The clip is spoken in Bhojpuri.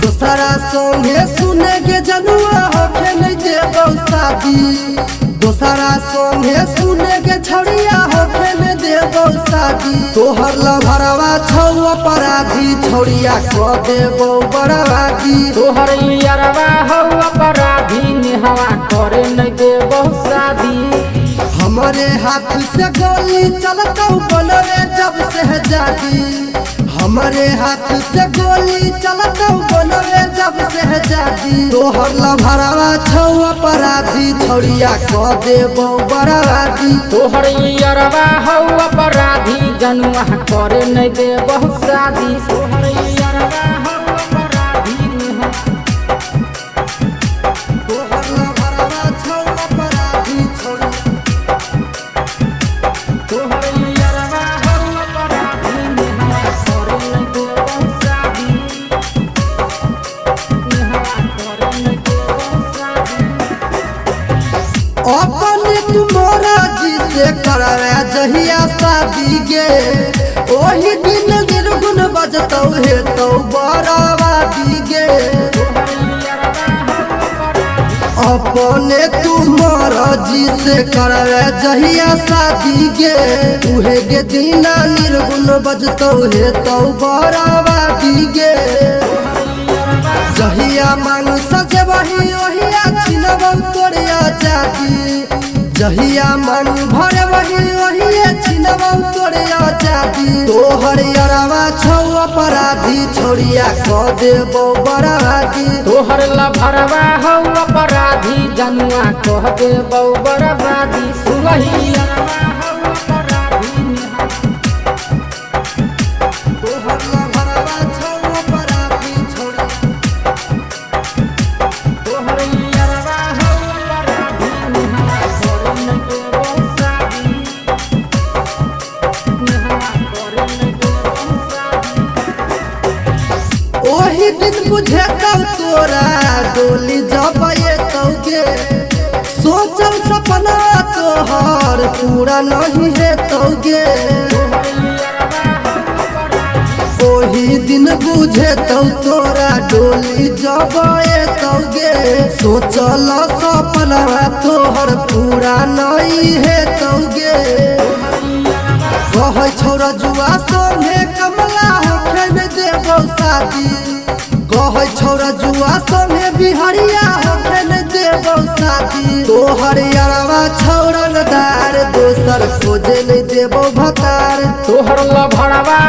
दोसरा संगे सुने के जनुआ होके नहीं देबो शादी। दोसरा संगे सुने के छड़िया होके नहीं देबो शादी। तोहर लभरवा छौ अपराधी छौड़िया को देबो बर्बादी। तोहर यारवा हौ अपराधी नेहवा करे नहीं देबो शादी। हमारे हाथ से गोली चलतौ बनवे जब शहजादी। हमारे हाथ से गोली चलतौ बनवे जब शहजादी। तोहर लभरवा छौ अपराधी छौड़िया को देबो बर्बादी। तोहर यारवा हौ अपराधी जनुआ करे नहीं देबो शादी। तोहर यारवा हौ अपराधी तोहर लभरवा छौ अपराधी छौड़िया। तोहर यारवा हौ अपराधी नेहवा करे नहीं देबो शादी। नेहवा करे नहीं देबो शादी। अपने तुम्हारा जी से करावे जहिया शादी गे। ओही दिन निर्गुण बजतौ हे तो बराबादी गे। अपने तुम्हारा जी से करावे जहिया शादी गे। उहे गे दीना निर्गुण बजतौ हे तो बराबादी गे। जहिया मांग सजे वही ओहिया छिनबौ तोरे आजादी। जहिया मन भरे वही ओहिया छिनबौ तोरे आजादी। तोहर यारवा छौ अपराधी छौड़िया को देबो बर्बादी। तोहर लभरवा हौ अपराधी जनुआ कह देबो बर्बादी। सुगही यारवा हौ अपराधी नेहवा। तोहर लभरवा छौ अपराधी छौड़िया। तोहर यारवा हौ अपराधी नेहवा करे नहीं देबो शादी। नेहवा करे नहीं देबो शादी। ओही दिन बुझेतौ तोरा डोली जब एतौगे। सोचल सपना तोहर पूरा नहीं हेतौगे। ओही दिन बुझेतौ तोरा डोली जब एतौगे। सोचल सपना तोहर पूरा नहीं हेतौगे। कहे छौरा जुआ संगे कमला होके में देबो शादी। कहे छौरा जुआ संगे बिहरिया होके में देबो शादी। तोहर यारवा छौरंगदार दोसर खोजे नहीं देबो भतार। तोहर लभरवा